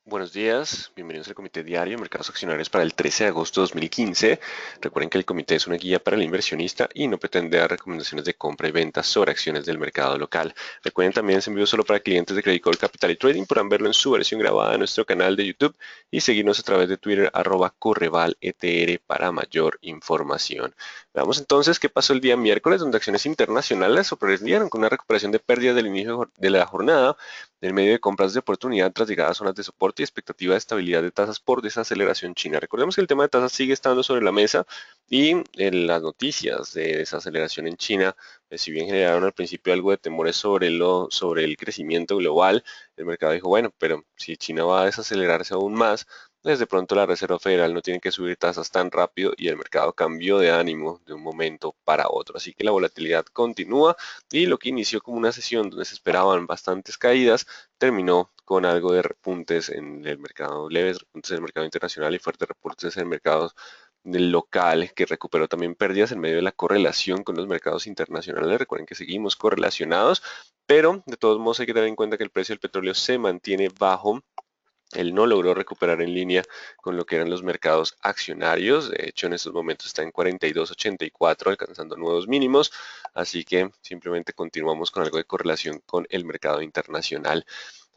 Buenos días, bienvenidos al Comité Diario de Mercados Accionarios para el 13 de agosto de 2015. Recuerden que el comité es una guía para el inversionista y no pretende dar recomendaciones de compra y venta sobre acciones del mercado local. Recuerden también es envío solo para clientes de Credit Corp Capital y Trading. Podrán verlo en su versión grabada en nuestro canal de YouTube y seguirnos a través de Twitter @correvaletr para mayor información. Veamos entonces qué pasó el día miércoles, donde acciones internacionales sorprendieron con una recuperación de pérdidas del inicio de la jornada en medio de compras de oportunidad tras llegar a zonas de soporte y expectativa de estabilidad de tasas por desaceleración china. Recordemos que el tema de tasas sigue estando sobre la mesa y las noticias de desaceleración en China, si bien generaron al principio algo de temores sobre el crecimiento global, el mercado dijo, bueno, pero si China va a desacelerarse aún más, pues de pronto la Reserva Federal no tiene que subir tasas tan rápido y el mercado cambió de ánimo de un momento para otro. Así que la volatilidad continúa y lo que inició como una sesión donde se esperaban bastantes caídas, terminó con algo de repuntes en el mercado, leves repuntes en el mercado internacional y fuertes repuntes en el mercado local, que recuperó también pérdidas en medio de la correlación con los mercados internacionales. Recuerden que seguimos correlacionados, pero de todos modos hay que tener en cuenta que el precio del petróleo se mantiene bajo. Él no logró recuperar en línea con lo que eran los mercados accionarios. De hecho, en estos momentos está en 42.84, alcanzando nuevos mínimos. Así que simplemente continuamos con algo de correlación con el mercado internacional.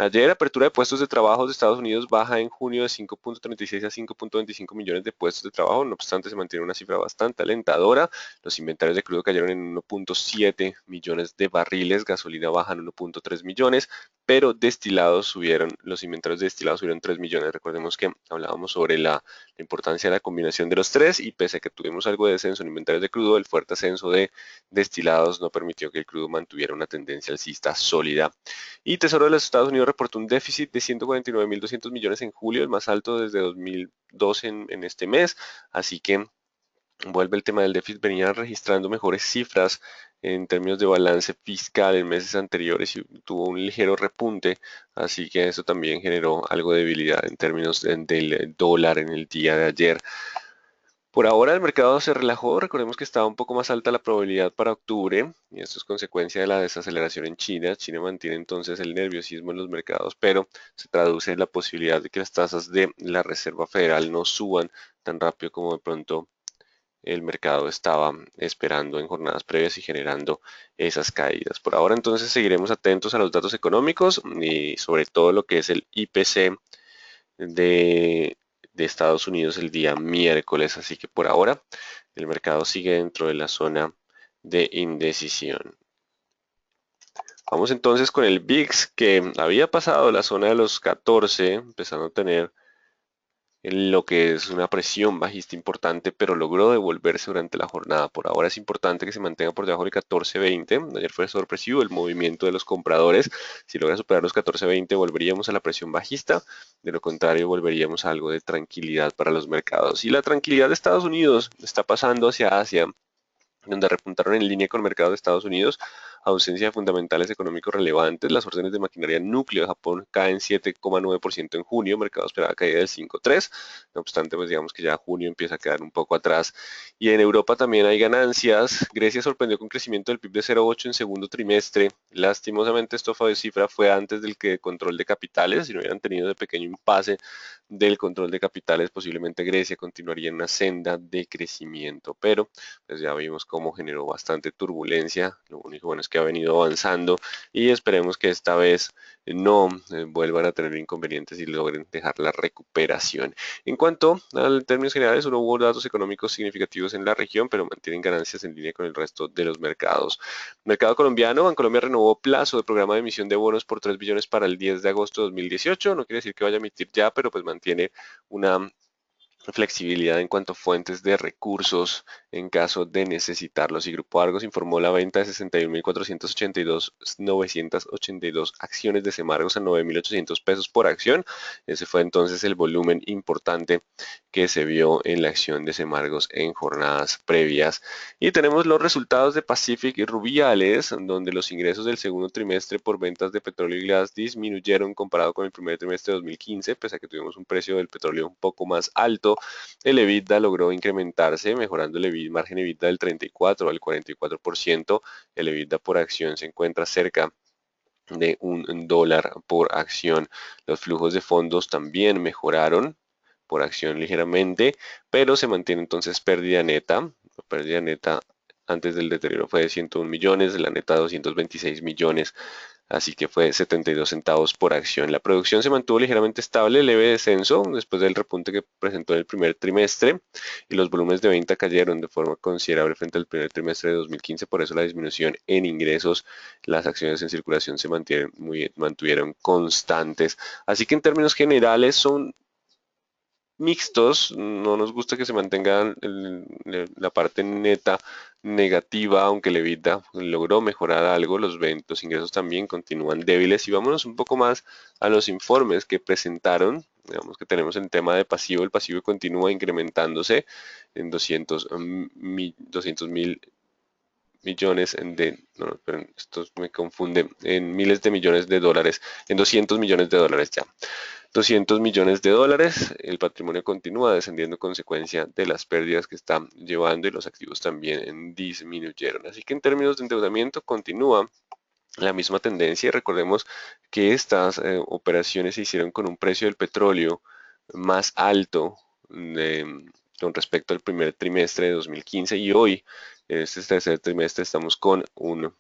Ayer, apertura de puestos de trabajo de Estados Unidos baja en junio de 5.36 a 5.25 millones de puestos de trabajo. No obstante, se mantiene una cifra bastante alentadora. Los inventarios de crudo cayeron en 1.7 millones de barriles. Gasolina baja en 1.3 millones, pero destilados subieron, los inventarios de destilados subieron 3 millones. Recordemos que hablábamos sobre la importancia de la combinación de los tres y pese a que tuvimos algo de descenso en inventarios de crudo, el fuerte ascenso de destilados no permitió que el crudo mantuviera una tendencia alcista sólida. Y Tesoro de los Estados Unidos reportó un déficit de 149.200 millones en julio, el más alto desde 2012 en este mes, así que vuelve el tema del déficit, venía registrando mejores cifras en términos de balance fiscal en meses anteriores y tuvo un ligero repunte, así que eso también generó algo de debilidad en términos del dólar en el día de ayer. Por ahora el mercado se relajó, recordemos que estaba un poco más alta la probabilidad para octubre y esto es consecuencia de la desaceleración en China. China mantiene entonces el nerviosismo en los mercados, pero se traduce en la posibilidad de que las tasas de la Reserva Federal no suban tan rápido como de pronto el mercado estaba esperando en jornadas previas y generando esas caídas. Por ahora entonces seguiremos atentos a los datos económicos y sobre todo lo que es el IPC de, de Estados Unidos el día miércoles. Así que por ahora el mercado sigue dentro de la zona de indecisión. Vamos entonces con el VIX que había pasado la zona de los 14, empezando a tener en lo que es una presión bajista importante, pero logró devolverse durante la jornada. Por ahora es importante que se mantenga por debajo del 14.20. Ayer fue sorpresivo el movimiento de los compradores. Si logra superar los 14.20, volveríamos a la presión bajista. De lo contrario, volveríamos a algo de tranquilidad para los mercados. Y la tranquilidad de Estados Unidos está pasando hacia Asia, donde repuntaron en línea con el mercado de Estados Unidos, ausencia de fundamentales económicos relevantes, las órdenes de maquinaria núcleo de Japón caen 7,9% en junio, el mercado esperaba caída del 5,3%, no obstante, pues digamos que ya junio empieza a quedar un poco atrás, y en Europa también hay ganancias. Grecia sorprendió con crecimiento del PIB de 0,8 en segundo trimestre, lastimosamente esto fue cifra fue antes del que control de capitales, si no hubieran tenido de pequeño impasse del control de capitales, posiblemente Grecia continuaría en una senda de crecimiento, pero pues ya vimos cómo generó bastante turbulencia. Lo único bueno es que ha venido avanzando y esperemos que esta vez no vuelvan a tener inconvenientes y logren dejar la recuperación. En cuanto a términos generales, no hubo datos económicos significativos en la región, pero mantienen ganancias en línea con el resto de los mercados. Mercado colombiano, Bancolombia renovó plazo de programa de emisión de bonos por 3 billones para el 10 de agosto de 2018. No quiere decir que vaya a emitir ya, pero pues mantiene una flexibilidad en cuanto a fuentes de recursos en caso de necesitarlos. Y Grupo Argos informó la venta de 61.482.982 acciones de Semargos a 9.800 pesos por acción. Ese fue entonces el volumen importante que se vio en la acción de Semargos en jornadas previas. Y tenemos los resultados de Pacific y Rubiales, donde los ingresos del segundo trimestre por ventas de petróleo y gas disminuyeron comparado con el primer trimestre de 2015, pese a que tuvimos un precio del petróleo un poco más alto. El EBITDA logró incrementarse, mejorando el margen EBITDA del 34 al 44%. El EBITDA por acción se encuentra cerca de $1 por acción. Los flujos de fondos también mejoraron por acción ligeramente, pero se mantiene entonces pérdida neta. La pérdida neta antes del deterioro fue de 101 millones, la neta 226 millones, así que fue 72 centavos por acción. La producción se mantuvo ligeramente estable, leve descenso después del repunte que presentó en el primer trimestre, y los volúmenes de venta cayeron de forma considerable frente al primer trimestre de 2015, por eso la disminución en ingresos. Las acciones en circulación se mantuvieron constantes, así que en términos generales son mixtos. No nos gusta que se mantenga la parte neta negativa, aunque el EBITDA logró mejorar algo. Los ingresos también continúan débiles. Y vámonos un poco más a los informes que presentaron. Digamos que tenemos el tema de pasivo. El pasivo continúa incrementándose en 200 mil millones no, perdón, esto me confunde, en miles de millones de dólares, en 200 millones de dólares ya. 200 millones de dólares, el patrimonio continúa descendiendo a consecuencia de las pérdidas que está llevando, y los activos también disminuyeron. Así que en términos de endeudamiento continúa la misma tendencia, y recordemos que estas operaciones se hicieron con un precio del petróleo más alto con respecto al primer trimestre de 2015, y hoy en este tercer trimestre estamos con un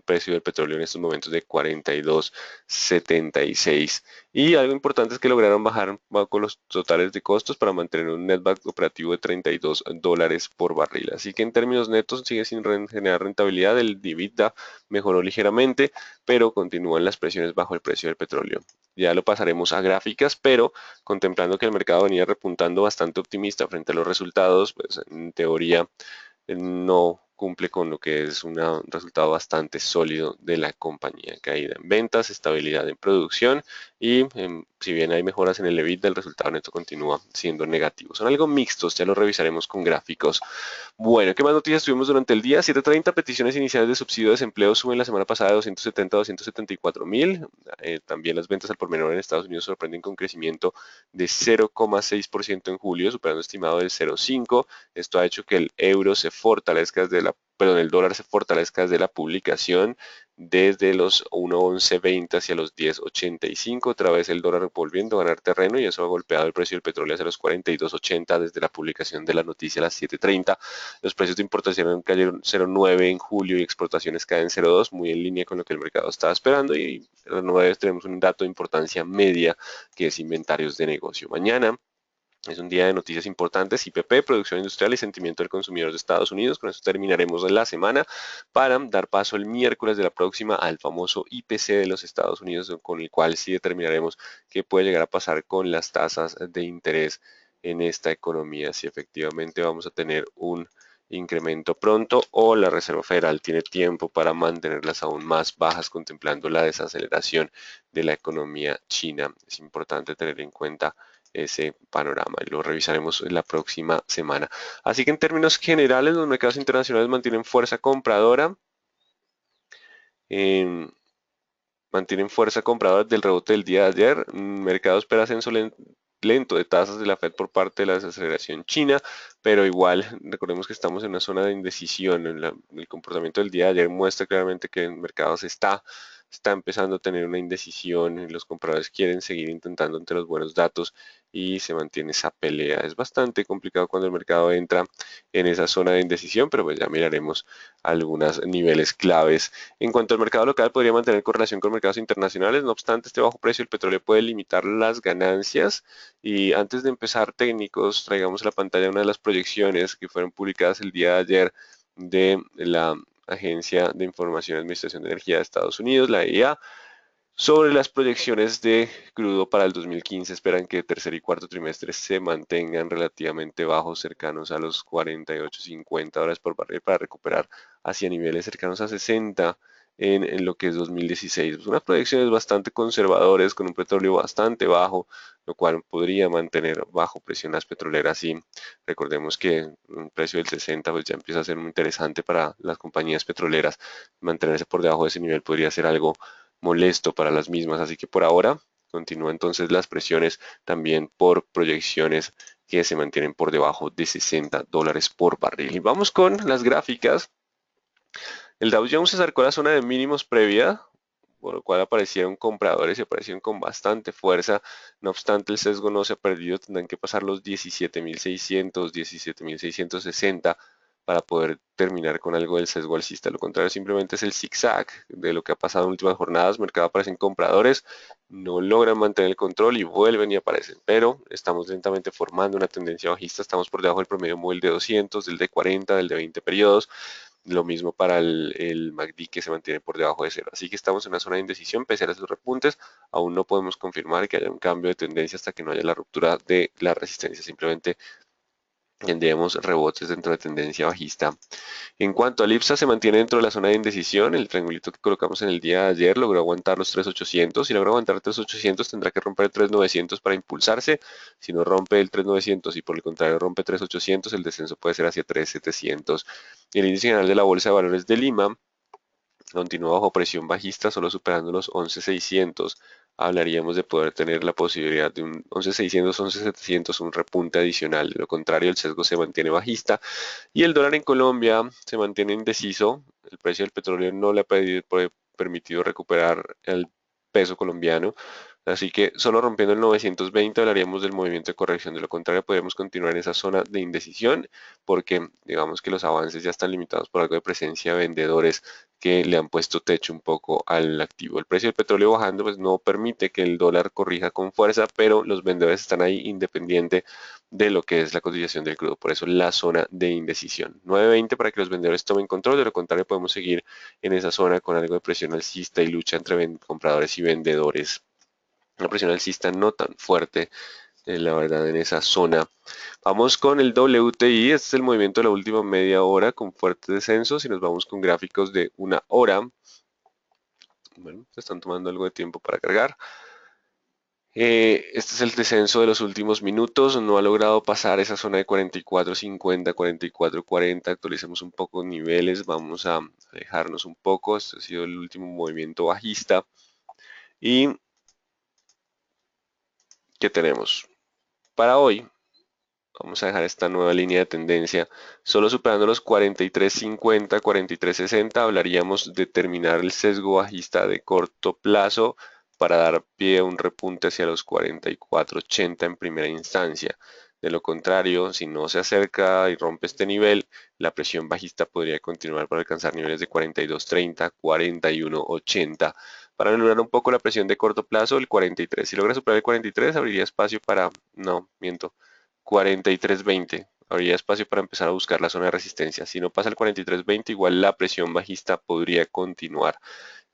precio del petróleo en estos momentos de 42.76, y algo importante es que lograron bajar bajo los totales de costos para mantener un netback operativo de $32 por barril. Así que en términos netos sigue sin generar rentabilidad. El EBITDA mejoró ligeramente, pero continúan las presiones bajo el precio del petróleo. Ya lo pasaremos a gráficas, pero contemplando que el mercado venía repuntando bastante optimista frente a los resultados, pues en teoría no cumple con lo que es un resultado bastante sólido de la compañía. Caída en ventas, estabilidad en producción, y si bien hay mejoras en el EBITDA, el resultado neto continúa siendo negativo. Son algo mixtos, ya lo revisaremos con gráficos. Bueno, ¿qué más noticias tuvimos durante el día? 730 peticiones iniciales de subsidio de desempleo suben la semana pasada de 270 a 274 mil. También las ventas al por menor en Estados Unidos sorprenden con crecimiento de 0,6% en julio, superando estimado del 0,5%. Esto ha hecho que el euro se fortalezca el dólar se fortalezca desde la publicación, desde los 1.1120 hacia los 10.85, otra vez el dólar volviendo a ganar terreno, y eso ha golpeado el precio del petróleo hacia los 42.80 desde la publicación de la noticia a las 7.30. Los precios de importación cayeron 0.9 en julio y exportaciones caen 0.2, muy en línea con lo que el mercado estaba esperando, y a las 9 tenemos un dato de importancia media que es inventarios de negocio. Mañana es un día de noticias importantes: IPP, producción industrial y sentimiento del consumidor de Estados Unidos. Con eso terminaremos la semana para dar paso el miércoles de la próxima al famoso IPC de los Estados Unidos, con el cual sí determinaremos qué puede llegar a pasar con las tasas de interés en esta economía, si efectivamente vamos a tener un incremento pronto o la Reserva Federal tiene tiempo para mantenerlas aún más bajas, contemplando la desaceleración de la economía china. Es importante tener en cuenta ese panorama, y lo revisaremos en la próxima semana. Así que en términos generales, los mercados internacionales eh, mantienen fuerza compradora del rebote del día de ayer. Mercado espera ascenso lento de tasas de la Fed por parte de la desaceleración china, pero igual recordemos que estamos en una zona de indecisión. El comportamiento del día de ayer muestra claramente que el mercado está empezando a tener una indecisión, y los compradores quieren seguir intentando ante los buenos datos, y se mantiene esa pelea. Es bastante complicado cuando el mercado entra en esa zona de indecisión, pero pues ya miraremos algunos niveles claves. En cuanto al mercado local, podría mantener correlación con mercados internacionales. No obstante, este bajo precio del petróleo puede limitar las ganancias. Y antes de empezar técnicos, traigamos a la pantalla una de las proyecciones que fueron publicadas el día de ayer de la Agencia de Información y Administración de Energía de Estados Unidos, la EIA, sobre las proyecciones de crudo para el 2015. Esperan que el tercer y cuarto trimestre se mantengan relativamente bajos, cercanos a los 48-50 dólares por barril, para recuperar hacia niveles cercanos a 60 en lo que es 2016. Unas proyecciones bastante conservadoras, con un petróleo bastante bajo, lo cual podría mantener bajo presión las petroleras. Y recordemos que un precio del 60 pues ya empieza a ser muy interesante para las compañías petroleras. Mantenerse por debajo de ese nivel podría ser algo molesto para las mismas, así que por ahora continúan entonces las presiones también por proyecciones que se mantienen por debajo de 60 dólares por barril. Y vamos con las gráficas. El Dow Jones se acercó a la zona de mínimos previa. por lo cual aparecieron compradores y aparecieron con bastante fuerza. No obstante, el sesgo no se ha perdido, tendrán que pasar los 17.600, 17.660 para poder terminar con algo del sesgo alcista. Lo contrario simplemente es el zigzag de lo que ha pasado en últimas jornadas. Mercado aparecen compradores, no logran mantener el control y vuelven y aparecen. Pero estamos lentamente formando una tendencia bajista. Estamos por debajo del promedio móvil de 200, del de 40, del de 20 periodos. Lo mismo para el MACD que se mantiene por debajo de cero. Así que estamos en una zona de indecisión pese a esos repuntes. Aún no podemos confirmar que haya un cambio de tendencia hasta que no haya la ruptura de la resistencia. Simplemente tendremos rebotes dentro de tendencia bajista. En cuanto al IPSA, se mantiene dentro de la zona de indecisión. El triangulito que colocamos en el día de ayer logró aguantar los 3.800. Si logra aguantar 3.800, tendrá que romper el 3.900 para impulsarse. Si no rompe el 3.900 y por el contrario rompe 3.800, el descenso puede ser hacia 3.700. El índice general de la Bolsa de Valores de Lima continúa bajo presión bajista, solo superando los 11.600. Hablaríamos de poder tener la posibilidad de un 11.600, 11.700, un repunte adicional. De lo contrario, el sesgo se mantiene bajista y el dólar en Colombia se mantiene indeciso. El precio del petróleo no le ha permitido recuperar el peso colombiano. Así que solo rompiendo el 920 hablaríamos del movimiento de corrección. De lo contrario, podemos continuar en esa zona de indecisión porque digamos que los avances ya están limitados por algo de presencia de vendedores que le han puesto techo un poco al activo. El precio del petróleo bajando pues no permite que el dólar corrija con fuerza, pero los vendedores están ahí independiente de lo que es la cotización del crudo. Por eso la zona de indecisión. 9.20 para que los vendedores tomen control. De lo contrario podemos seguir en esa zona con algo de presión alcista y lucha entre compradores y vendedores. Una presión alcista no tan fuerte, la verdad, en esa zona. Vamos con el WTI, este es el movimiento de la última media hora con fuerte descenso. Si nos vamos con gráficos de una hora, bueno, se están tomando algo de tiempo para cargar. Este es el descenso de los últimos minutos, no ha logrado pasar esa zona de 44.50, 44.40, actualicemos un poco niveles, vamos a alejarnos un poco, este ha sido el último movimiento bajista. ¿Y qué tenemos? Para hoy, vamos a dejar esta nueva línea de tendencia. Solo superando los 43.50, 43.60, hablaríamos de terminar el sesgo bajista de corto plazo para dar pie a un repunte hacia los 44.80 en primera instancia. De lo contrario, si no se acerca y rompe este nivel, la presión bajista podría continuar para alcanzar niveles de 42.30, 41.80. Para anular un poco la presión de corto plazo, el 43. Si logra superar el 43, abriría espacio para, no, miento, 43.20. Habría espacio para empezar a buscar la zona de resistencia. Si no pasa el 43.20, igual la presión bajista podría continuar.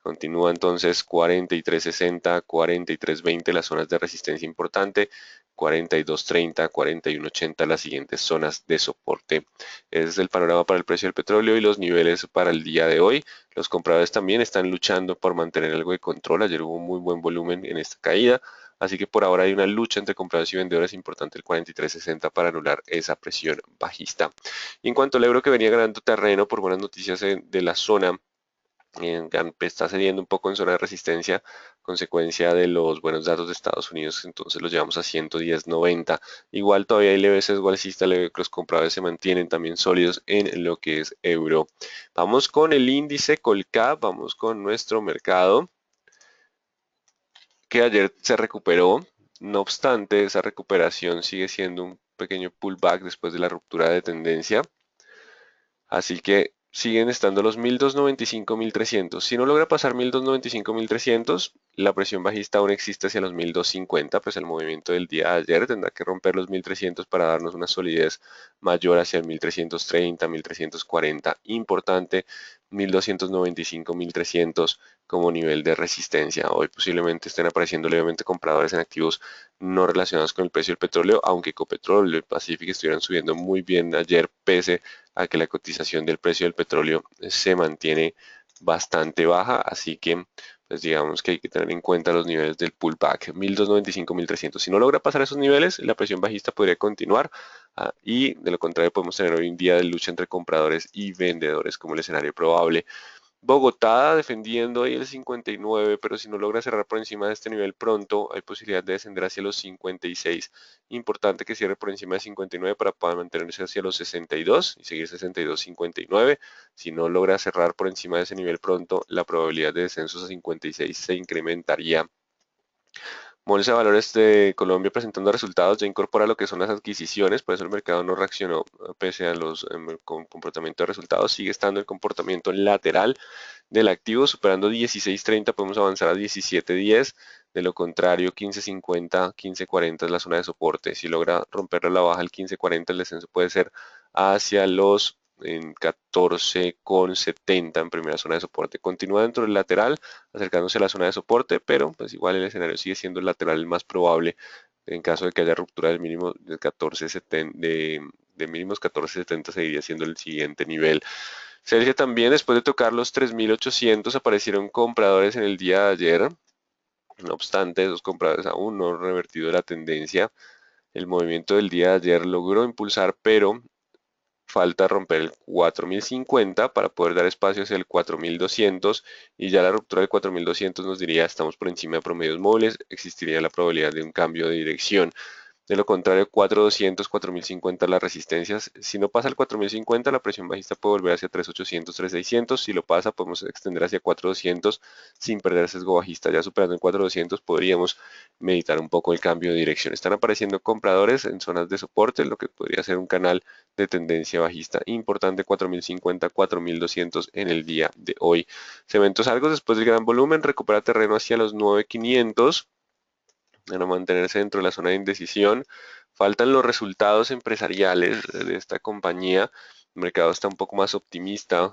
Continúa entonces 43.60, 43.20 las zonas de resistencia importante, 42.30, 41.80 las siguientes zonas de soporte. Ese es el panorama para el precio del petróleo y los niveles para el día de hoy. Los compradores también están luchando por mantener algo de control. Ayer hubo un muy buen volumen en esta caída. Así que por ahora hay una lucha entre compradores y vendedores importante el 43.60 para anular esa presión bajista. Y en cuanto al euro que venía ganando terreno por buenas noticias de la zona, está cediendo un poco en zona de resistencia, consecuencia de los buenos datos de Estados Unidos, entonces los llevamos a 110.90. Igual todavía hay leves sesgo alcista, los compradores se mantienen también sólidos en lo que es euro. Vamos con el índice Colcap, vamos con nuestro mercado, que ayer se recuperó. No obstante, esa recuperación sigue siendo un pequeño pullback después de la ruptura de tendencia. Así que siguen estando los 1.295, 1.300. Si no logra pasar 1.295, 1.300, la presión bajista aún existe hacia los 1.250, pues el movimiento del día de ayer tendrá que romper los 1.300 para darnos una solidez mayor hacia el 1.330, 1.340. Importante, 1.295, 1.300 como nivel de resistencia. Hoy posiblemente estén apareciendo levemente compradores en activos no relacionados con el precio del petróleo, aunque Ecopetrol y el Pacific estuvieran subiendo muy bien ayer, pese a que la cotización del precio del petróleo se mantiene bastante baja, así que pues digamos que hay que tener en cuenta los niveles del pullback, 1.295, 1.300. Si no logra pasar esos niveles, la presión bajista podría continuar y de lo contrario podemos tener hoy un día de lucha entre compradores y vendedores como el escenario probable. Bogotá defendiendo ahí el 59, pero si no logra cerrar por encima de este nivel pronto, hay posibilidad de descender hacia los 56. Importante que cierre por encima de 59 para poder mantenerse hacia los 62 y seguir 62-59. Si no logra cerrar por encima de ese nivel pronto, la probabilidad de descensos a 56 se incrementaría. Bolsa de Valores de Colombia presentando resultados ya incorpora lo que son las adquisiciones, por eso el mercado no reaccionó pese a los comportamientos de resultados, sigue estando el comportamiento lateral del activo, superando 16.30 podemos avanzar a 17.10, de lo contrario 15.50, 15.40 es la zona de soporte, si logra romper a la baja el 15.40 el descenso puede ser hacia los en 14.70 en primera zona de soporte. Continúa dentro del lateral, acercándose a la zona de soporte, pero pues igual el escenario sigue siendo el lateral el más probable en caso de que haya ruptura del mínimo de 14.70 de mínimos 14.70 seguiría siendo el siguiente nivel. Celsius también después de tocar los 3.800 aparecieron compradores en el día de ayer. No obstante, esos compradores aún no han revertido la tendencia. El movimiento del día de ayer logró impulsar, pero falta romper el 4050 para poder dar espacio hacia el 4200 y ya la ruptura del 4200 nos diría estamos por encima de promedios móviles, existiría la probabilidad de un cambio de dirección. De lo contrario, 4200, 4050 las resistencias. Si no pasa el 4050, la presión bajista puede volver hacia 3800, 3600. Si lo pasa, podemos extender hacia 4200 sin perder sesgo bajista. Ya superando el 4200, podríamos meditar un poco el cambio de dirección. Están apareciendo compradores en zonas de soporte, lo que podría ser un canal de tendencia bajista importante, 4050, 4200 en el día de hoy. Cementos Argos, después del gran volumen, recupera terreno hacia los 9500. A mantenerse dentro de la zona de indecisión. Faltan los resultados empresariales de esta compañía. El mercado está un poco más optimista,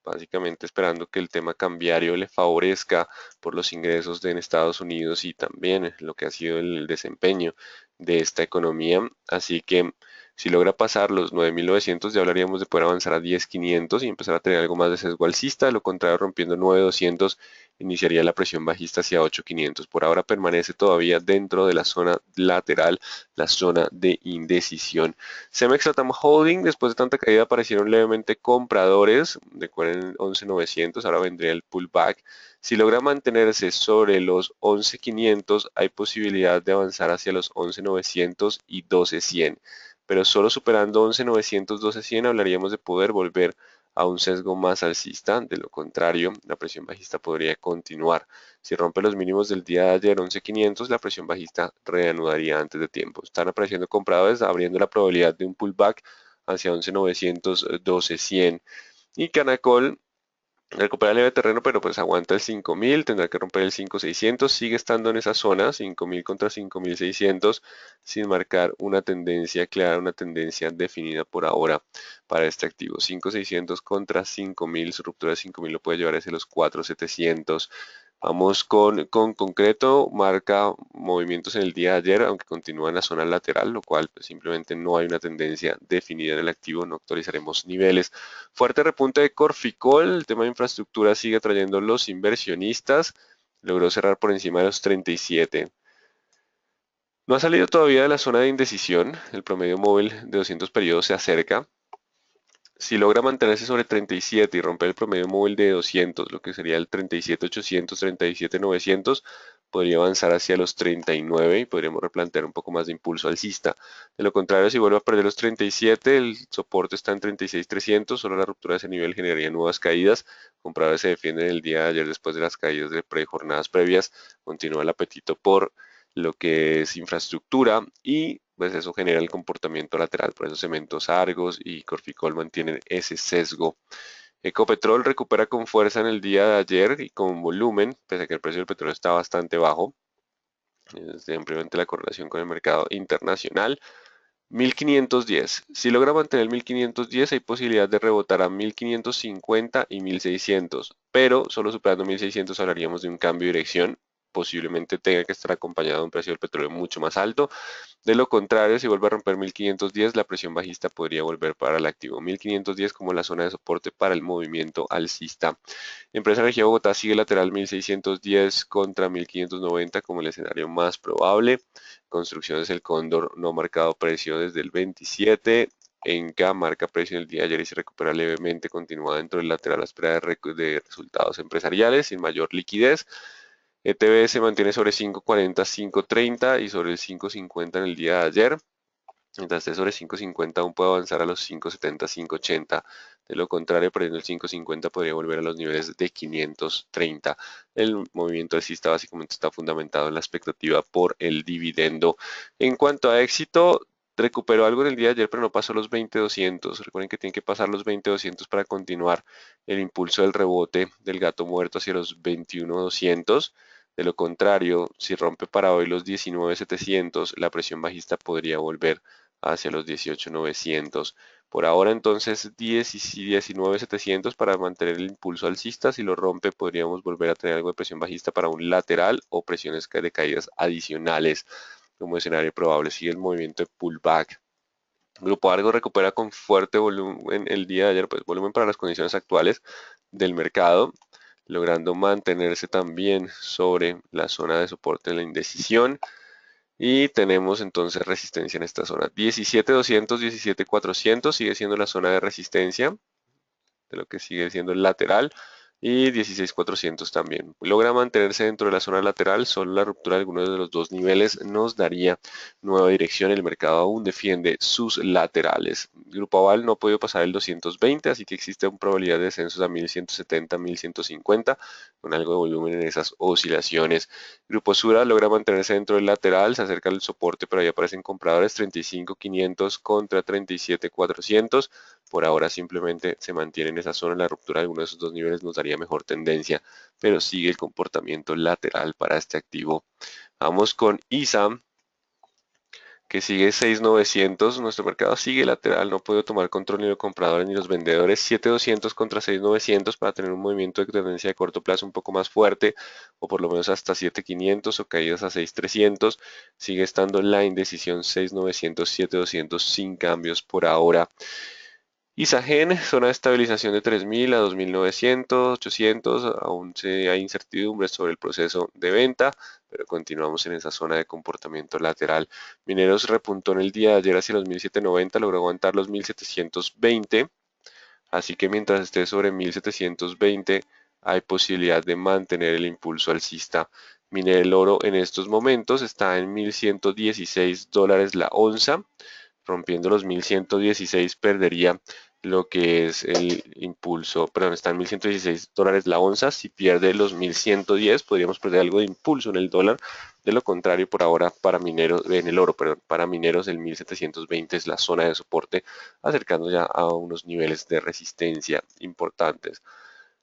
básicamente esperando que el tema cambiario le favorezca por los ingresos en Estados Unidos y también lo que ha sido el desempeño de esta economía. Así que si logra pasar los 9.900 ya hablaríamos de poder avanzar a 10.500 y empezar a tener algo más de sesgo alcista. De lo contrario, rompiendo 9.200 iniciaría la presión bajista hacia 8.500. Por ahora permanece todavía dentro de la zona lateral, la zona de indecisión. Cemex Latam Holding, después de tanta caída, aparecieron levemente compradores. Recuerden 11.900, ahora vendría el pullback. Si logra mantenerse sobre los 11.500, hay posibilidad de avanzar hacia los 11.900 y 12.100. Pero solo superando 11.900, 12.100 hablaríamos de poder volver a un sesgo más alcista. De lo contrario, la presión bajista podría continuar. Si rompe los mínimos del día de ayer, 11.500, la presión bajista reanudaría antes de tiempo. Están apareciendo compradores, abriendo la probabilidad de un pullback hacia 11.900, 12.100. Y Canacol recupera leve terreno, pero pues aguanta el 5.000, tendrá que romper el 5.600, sigue estando en esa zona, 5.000 contra 5.600, sin marcar una tendencia clara, una tendencia definida por ahora para este activo. 5.600 contra 5.000, su ruptura de 5.000 lo puede llevar hacia los 4.700. Vamos con concreto, marca movimientos en el día de ayer, aunque continúa en la zona lateral, lo cual pues, simplemente no hay una tendencia definida en el activo, no actualizaremos niveles. Fuerte repunte de Corficol, el tema de infraestructura sigue atrayendo los inversionistas, logró cerrar por encima de los 37. No ha salido todavía de la zona de indecisión, el promedio móvil de 200 periodos se acerca. Si logra mantenerse sobre 37 y romper el promedio móvil de 200, lo que sería el 37.800, 37.900, podría avanzar hacia los 39 y podríamos replantear un poco más de impulso alcista. De lo contrario, si vuelve a perder los 37, el soporte está en 36.300, solo la ruptura de ese nivel generaría nuevas caídas. Compradores se defienden el día de ayer después de las caídas de jornadas previas. Continúa el apetito por lo que es infraestructura y pues eso genera el comportamiento lateral, por eso Cementos Argos y Corficol mantienen ese sesgo. Ecopetrol recupera con fuerza en el día de ayer y con volumen, pese a que el precio del petróleo está bastante bajo, simplemente la correlación con el mercado internacional. 1510. Si logra mantener 1510 hay posibilidad de rebotar a 1550 y 1600, pero solo superando 1600 hablaríamos de un cambio de dirección. Posiblemente tenga que estar acompañado de un precio del petróleo mucho más alto. De lo contrario, si vuelve a romper 1510, la presión bajista podría volver para el activo. 1510 como la zona de soporte para el movimiento alcista. Empresa Energía Bogotá sigue lateral 1610 contra 1590 como el escenario más probable. Construcciones El Cóndor no ha marcado precio desde el 27. Enca marca precio en el día de ayer y se recupera levemente, continúa dentro del lateral a la espera de resultados empresariales sin mayor liquidez. ETB se mantiene sobre 5.40, 5.30 y sobre el 5.50 en el día de ayer. Mientras esté sobre 5.50 aún puede avanzar a los 5.70, 5.80. De lo contrario, perdiendo el 5.50 podría volver a los niveles de 530. El movimiento alcista básicamente está fundamentado en la expectativa por el dividendo. En cuanto a éxito, recuperó algo en el día de ayer, pero no pasó los 20.200. Recuerden que tienen que pasar los 20.200 para continuar el impulso del rebote del gato muerto hacia los 21.200. De lo contrario, si rompe para hoy los 19.700, la presión bajista podría volver hacia los 18.900. Por ahora entonces 10 y 19.700 para mantener el impulso alcista. Si lo rompe podríamos volver a tener algo de presión bajista para un lateral o presiones de caídas adicionales como escenario probable. Sigue el movimiento de pullback. Grupo Argo recupera con fuerte volumen el día de ayer, pues volumen para las condiciones actuales del mercado, logrando mantenerse también sobre la zona de soporte de la indecisión. Y tenemos entonces resistencia en esta zona. 17.200, 17.400 sigue siendo la zona de resistencia de lo que sigue siendo el lateral. Y 16.400 también. Logra mantenerse dentro de la zona lateral, solo la ruptura de algunos de los dos niveles nos daría nueva dirección. El mercado aún defiende sus laterales. Grupo Aval no ha podido pasar el 220, así que existe una probabilidad de descensos a 1170, 1150, con algo de volumen en esas oscilaciones. Grupo Sura logra mantenerse dentro del lateral, se acerca al soporte, pero ahí aparecen compradores 35.500 contra 37.400. Por ahora simplemente se mantiene en esa zona. La ruptura de alguno de esos dos niveles nos daría mejor tendencia, pero sigue el comportamiento lateral para este activo. Vamos con ISA, que sigue 6.900. Nuestro mercado sigue lateral, no puedo tomar control ni los compradores ni los vendedores. 7.200 contra 6.900 para tener un movimiento de tendencia de corto plazo un poco más fuerte, o por lo menos hasta 7.500 o caídas a 6.300. Sigue estando la indecisión 6.900, 7.200 sin cambios por ahora. Isagen, zona de estabilización de 3.000 a 2.900, 800, aún hay incertidumbre sobre el proceso de venta, pero continuamos en esa zona de comportamiento lateral. Mineros repuntó en el día de ayer hacia los 1.790, logró aguantar los 1.720, así que mientras esté sobre 1.720 hay posibilidad de mantener el impulso alcista. Minero oro en estos momentos está en $1.116 la onza. Rompiendo los 1116 perdería lo que es el impulso, perdón, está en $1.116 la onza. Si pierde los 1110 podríamos perder algo de impulso en el dólar. De lo contrario, por ahora para mineros, en el oro, perdón, para mineros el 1720 es la zona de soporte, acercando ya a unos niveles de resistencia importantes.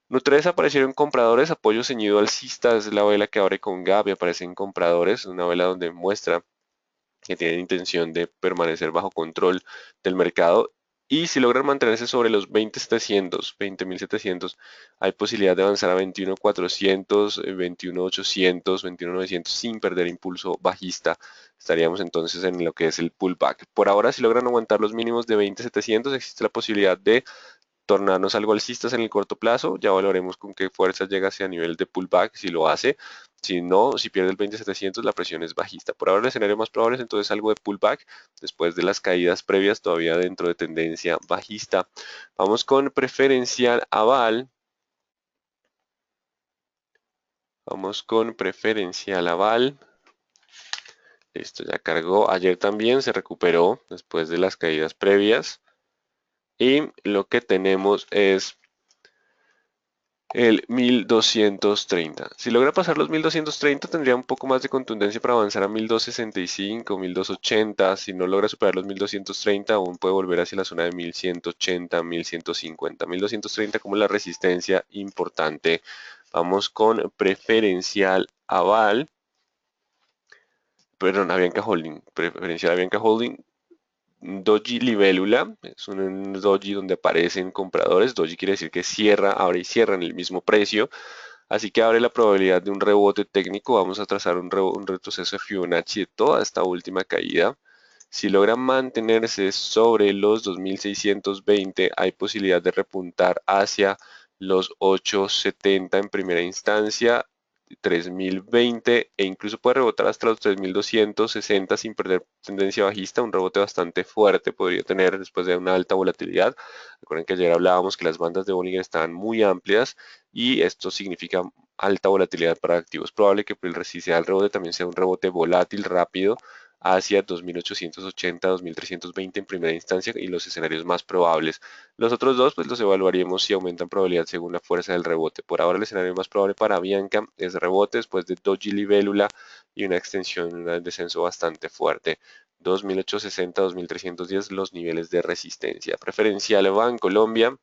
Nutres aparecieron compradores, apoyo ceñido alcista, es la vela que abre con gap y aparecen compradores, una vela donde muestra que tienen intención de permanecer bajo control del mercado. Y si logran mantenerse sobre los 20.700, 20.700, hay posibilidad de avanzar a 21.400, 21.800, 21.900 sin perder impulso bajista. Estaríamos entonces en lo que es el pullback. Por ahora, si logran aguantar los mínimos de 20.700, existe la posibilidad de tornarnos algo alcistas en el corto plazo. Ya valoremos con qué fuerza llega hacia nivel de pullback, si lo hace. Si no, si pierde el 20.700, la presión es bajista. Por ahora el escenario más probable es entonces algo de pullback después de las caídas previas, todavía dentro de tendencia bajista. Vamos con preferencial aval. Vamos con preferencial aval. Listo, ya cargó. Ayer también se recuperó después de las caídas previas. Y lo que tenemos es el 1230. Si logra pasar los 1230 tendría un poco más de contundencia para avanzar a 1265, 1280. Si no logra superar los 1230 aún puede volver hacia la zona de 1180, 1150. 1230 como la resistencia importante. Vamos con preferencial aval. Perdón, Avianca Holding. Preferencial Avianca Holding. Doji libélula, es un doji donde aparecen compradores. Doji quiere decir que cierra, abre y cierra en el mismo precio. Así que abre la probabilidad de un rebote técnico. Vamos a trazar un retroceso de Fibonacci de toda esta última caída. Si logra mantenerse sobre los 2620, hay posibilidad de repuntar hacia los 870 en primera instancia. 3020 e incluso puede rebotar hasta los 3260 sin perder tendencia bajista. Un rebote bastante fuerte podría tener después de una alta volatilidad. Recuerden que ayer hablábamos que las bandas de Bollinger estaban muy amplias y esto significa alta volatilidad para activos. Probable que si sea el rebote también sea un rebote volátil rápido hacia 2880, 2320 en primera instancia y los escenarios más probables. Los otros dos pues los evaluaríamos si aumentan probabilidad según la fuerza del rebote. Por ahora el escenario más probable para Bianca es rebote después de doji libélula y una extensión, un descenso bastante fuerte. 2860, 2310 los niveles de resistencia. Preferencial Bancolombia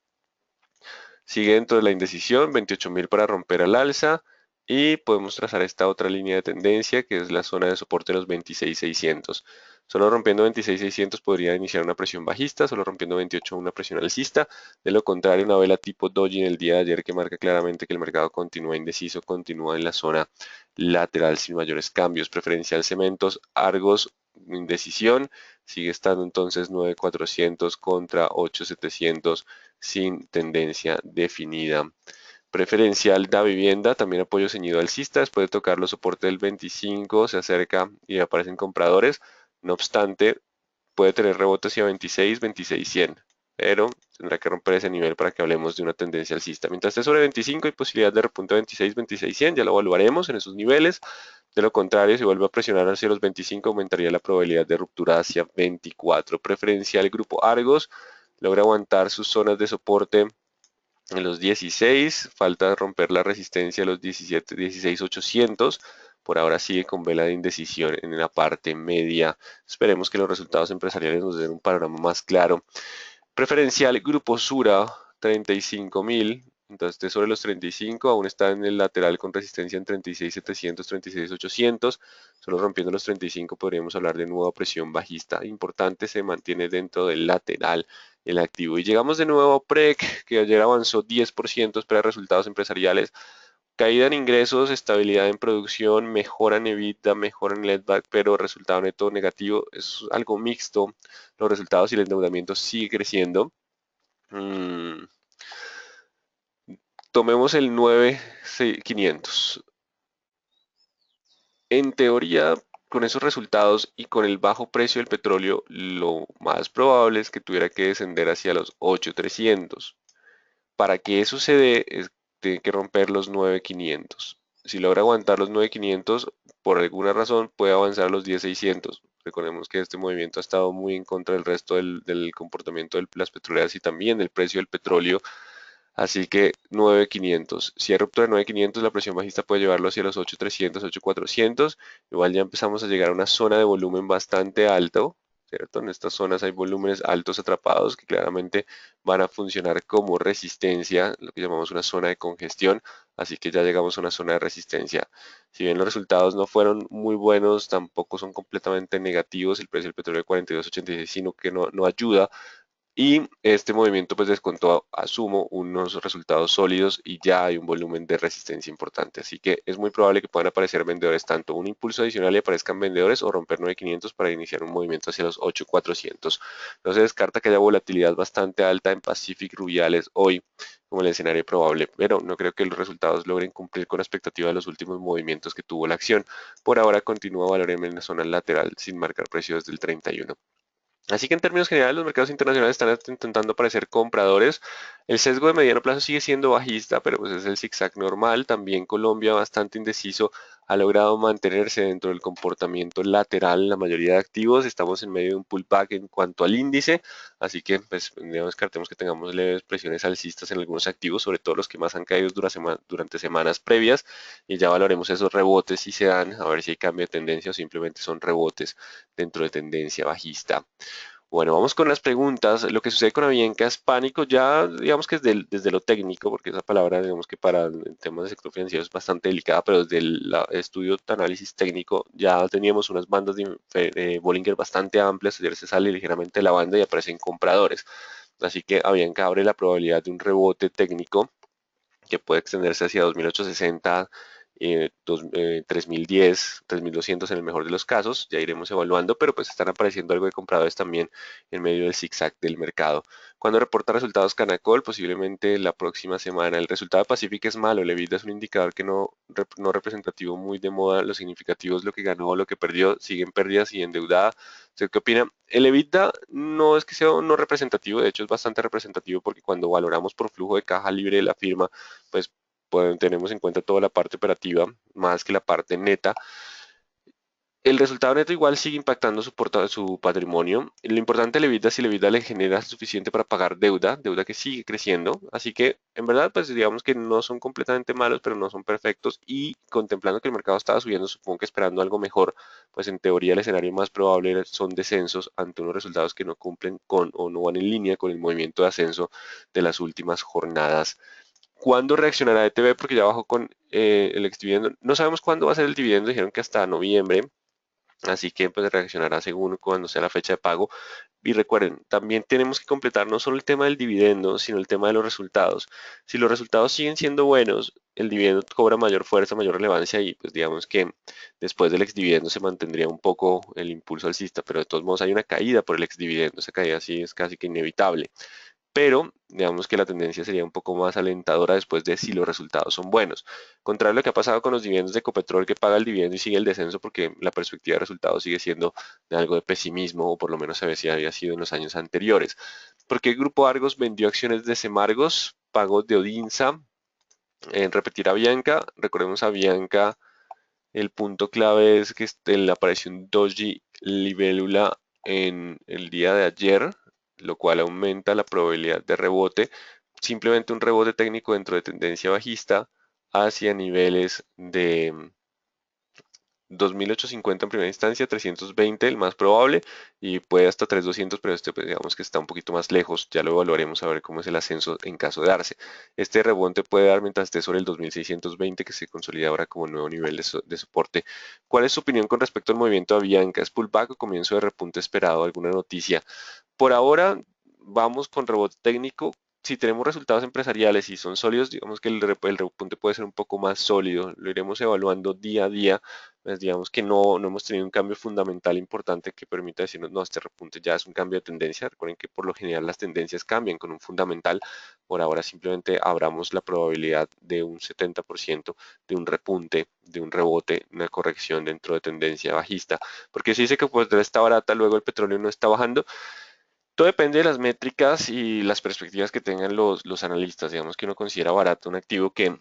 sigue dentro de la indecisión, 28.000 para romper al alza y podemos trazar esta otra línea de tendencia que es la zona de soporte de los 26.600. Solo rompiendo 26.600 podría iniciar una presión bajista, solo rompiendo 28 una presión alcista. De lo contrario, una vela tipo doji en el día de ayer que marca claramente que el mercado continúa indeciso, continúa en la zona lateral sin mayores cambios. Preferencial cementos, Argos, indecisión, sigue estando entonces 9.400 contra 8.700 sin tendencia definida. Preferencial da vivienda, también apoyo ceñido alcista, después de tocar los soportes del 25, se acerca y aparecen compradores. No obstante, puede tener rebote hacia 26, 26, 100, pero tendrá que romper ese nivel para que hablemos de una tendencia alcista. Mientras esté sobre 25 hay posibilidad de repunte 26, 26, 100, ya lo evaluaremos en esos niveles. De lo contrario, si vuelve a presionar hacia los 25, aumentaría la probabilidad de ruptura hacia 24. Preferencial grupo Argos, logra aguantar sus zonas de soporte en los 16, falta romper la resistencia a los 17, 16.800. Por ahora sigue con vela de indecisión en la parte media. Esperemos que los resultados empresariales nos den un panorama más claro. Preferencial Grupo Sura, 35.000. Entonces, este sobre los 35, aún está en el lateral con resistencia en 36.700, 36.800. Solo rompiendo los 35 podríamos hablar de nueva presión bajista. Importante, se mantiene dentro del lateral el activo. Y llegamos de nuevo a PREC, que ayer avanzó 10%, espera resultados empresariales. Caída en ingresos, estabilidad en producción, mejora en EBITDA, mejora en netback, pero resultado neto negativo. Es algo mixto los resultados y el endeudamiento sigue creciendo. Tomemos el 9.500. En teoría, con esos resultados y con el bajo precio del petróleo, lo más probable es que tuviera que descender hacia los 8.300. Para que eso se dé, tiene que romper los 9.500. Si logra aguantar los 9.500, por alguna razón puede avanzar a los 10.600. Recordemos que este movimiento ha estado muy en contra del resto del comportamiento de las petroleras y también del precio del petróleo. Así que 9.500. Si hay ruptura de 9.500, la presión bajista puede llevarlo hacia los 8.300, 8.400. Igual ya empezamos a llegar a una zona de volumen bastante alto, ¿cierto? En estas zonas hay volúmenes altos atrapados que claramente van a funcionar como resistencia, lo que llamamos una zona de congestión. Así que ya llegamos a una zona de resistencia. Si bien los resultados no fueron muy buenos, tampoco son completamente negativos. El precio del petróleo de 42.86, sino que no ayuda. Y este movimiento pues descontó, asumo, unos resultados sólidos y ya hay un volumen de resistencia importante. Así que es muy probable que puedan aparecer vendedores, tanto un impulso adicional y aparezcan vendedores o romper 9.500 para iniciar un movimiento hacia los 8.400. No se descarta que haya volatilidad bastante alta en Pacific Rubiales hoy como el escenario probable, pero no creo que los resultados logren cumplir con la expectativa de los últimos movimientos que tuvo la acción. Por ahora continúa valor en la zona lateral sin marcar precios desde el 31. Así que en términos generales los mercados internacionales están intentando parecer compradores. El sesgo de mediano plazo sigue siendo bajista, pero pues es el zigzag normal. También Colombia, bastante indeciso, ha logrado mantenerse dentro del comportamiento lateral en la mayoría de activos. Estamos en medio de un pullback en cuanto al índice, así que pues no descartemos que tengamos leves presiones alcistas en algunos activos, sobre todo los que más han caído durante semanas previas, y ya valoremos esos rebotes si se dan, a ver si hay cambio de tendencia o simplemente son rebotes dentro de tendencia bajista. Bueno, vamos con las preguntas. Lo que sucede con Avianca es pánico, ya digamos que desde lo técnico, porque esa palabra digamos que para el tema del sector financiero es bastante delicada, pero desde el estudio de análisis técnico ya teníamos unas bandas de Bollinger bastante amplias. Ayer se sale ligeramente de la banda y aparecen compradores. Así que Avianca abre la probabilidad de un rebote técnico que puede extenderse hacia 2860 3.010, 3.200 en el mejor de los casos, ya iremos evaluando, pero pues están apareciendo algo de compradores también en medio del zigzag del mercado. Cuando reporta resultados Canacol, posiblemente la próxima semana. El resultado de Pacific es malo, el EBITDA es un indicador que no representativo, muy de moda. Lo significativo es lo que ganó, lo que perdió, siguen pérdidas y endeudada. ¿Usted qué opina? El EBITDA no es que sea no representativo, de hecho es bastante representativo porque cuando valoramos por flujo de caja libre de la firma, pues tenemos en cuenta toda la parte operativa más que la parte neta. El resultado neto igual sigue impactando su patrimonio. Lo importante del EBITDA es si el EBITDA le genera suficiente para pagar deuda que sigue creciendo. Así que en verdad, pues digamos que no son completamente malos, pero no son perfectos. Y contemplando que el mercado estaba subiendo, supongo que esperando algo mejor, pues en teoría el escenario más probable son descensos ante unos resultados que no cumplen con o no van en línea con el movimiento de ascenso de las últimas jornadas. ¿Cuándo reaccionará ETB? Porque ya bajó con el exdividendo. No sabemos cuándo va a ser el dividendo, dijeron que hasta noviembre. Así que pues reaccionará según cuando sea la fecha de pago. Y recuerden, también tenemos que completar no solo el tema del dividendo, sino el tema de los resultados. Si los resultados siguen siendo buenos, el dividendo cobra mayor fuerza, mayor relevancia y pues digamos que después del exdividendo se mantendría un poco el impulso alcista, pero de todos modos hay una caída por el exdividendo, esa caída sí es casi que inevitable, pero digamos que la tendencia sería un poco más alentadora después de si los resultados son buenos. Contrario a lo que ha pasado con los dividendos de Ecopetrol, que paga el dividendo y sigue el descenso porque la perspectiva de resultados sigue siendo de algo de pesimismo, o por lo menos se ve si había sido en los años anteriores. Porque el Grupo Argos vendió acciones de Semargos, pagos de Odinsa, en repetir a Bianca, recordemos a Bianca, el punto clave es que le apareció un doji libélula en el día de ayer, lo cual aumenta la probabilidad de rebote. Simplemente un rebote técnico dentro de tendencia bajista hacia niveles de 2.850 en primera instancia, 320 el más probable y puede hasta 3.200, pero este pues, digamos que está un poquito más lejos, ya lo evaluaremos a ver cómo es el ascenso en caso de darse. Este rebote puede dar mientras esté sobre el 2.620 que se consolida ahora como nuevo nivel de soporte. ¿Cuál es su opinión con respecto al movimiento de Avianca? ¿Es pullback o comienzo de repunte esperado? ¿Alguna noticia? Por ahora vamos con rebote técnico. Si tenemos resultados empresariales y son sólidos, digamos que el repunte puede ser un poco más sólido. Lo iremos evaluando día a día. Pues digamos que no hemos tenido un cambio fundamental importante que permita decirnos, no, este repunte ya es un cambio de tendencia. Recuerden que por lo general las tendencias cambian con un fundamental. Por ahora simplemente abramos la probabilidad de un 70% de un repunte, de un rebote, una corrección dentro de tendencia bajista. Porque si dice que pues está barata, luego el petróleo no está bajando. Todo depende de las métricas y las perspectivas que tengan los analistas. Digamos que uno considera barato un activo que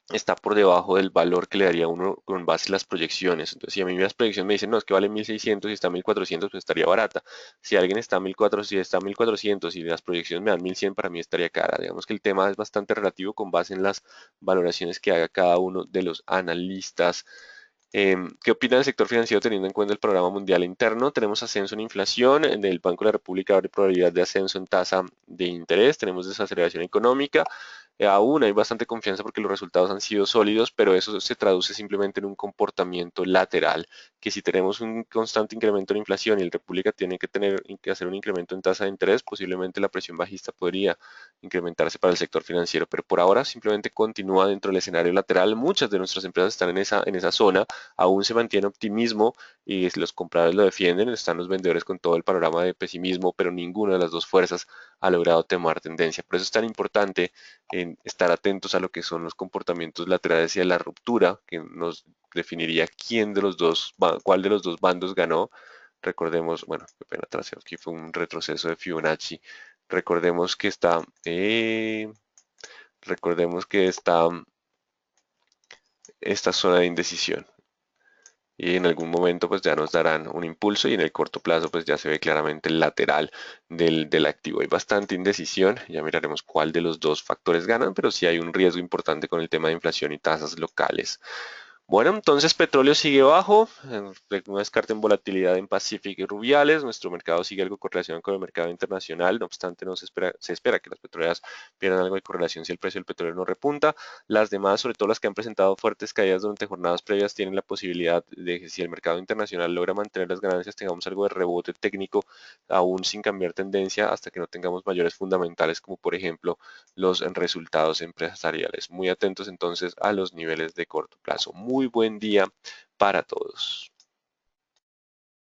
está por debajo del valor que le daría uno con base en las proyecciones. Entonces, si a mí las proyecciones me dicen, no, es que vale 1.600 y está a 1.400, pues estaría barata. Si alguien está a 1.400, si está a 1.400 y las proyecciones me dan 1.100, para mí estaría cara. Digamos que el tema es bastante relativo con base en las valoraciones que haga cada uno de los analistas. ¿Qué opina del sector financiero teniendo en cuenta el programa mundial interno? Tenemos ascenso en inflación, en el Banco de la República abre probabilidad de ascenso en tasa de interés, tenemos desaceleración económica, aún hay bastante confianza porque los resultados han sido sólidos, pero eso se traduce simplemente en un comportamiento lateral, que si tenemos un constante incremento en inflación y el República tiene que hacer un incremento en tasa de interés, posiblemente la presión bajista podría incrementarse para el sector financiero, pero por ahora simplemente continúa dentro del escenario lateral. Muchas de nuestras empresas están en esa zona, aún se mantiene optimismo y los compradores lo defienden, están los vendedores con todo el panorama de pesimismo, pero ninguna de las dos fuerzas ha logrado tomar tendencia. Por eso es tan importante en estar atentos a lo que son los comportamientos laterales y a la ruptura, que nos definiría cuál de los dos bandos ganó. Recordemos, bueno, qué pena atrás, aquí fue un retroceso de Fibonacci. Recordemos que está, recordemos que está esta zona de indecisión y en algún momento pues ya nos darán un impulso y en el corto plazo pues ya se ve claramente el lateral del activo. Hay bastante indecisión, ya miraremos cuál de los dos factores ganan, pero sí hay un riesgo importante con el tema de inflación y tasas locales. Bueno, entonces petróleo sigue bajo, no descarten volatilidad en Pacífico y Rubiales, nuestro mercado sigue algo correlacionado con el mercado internacional, no obstante se espera que las petroleras pierdan algo de correlación si el precio del petróleo no repunta. Las demás, sobre todo las que han presentado fuertes caídas durante jornadas previas, tienen la posibilidad de que si el mercado internacional logra mantener las ganancias, tengamos algo de rebote técnico, aún sin cambiar tendencia, hasta que no tengamos mayores fundamentales, como por ejemplo los resultados empresariales. Muy atentos entonces a los niveles de corto plazo. Muy buen día para todos.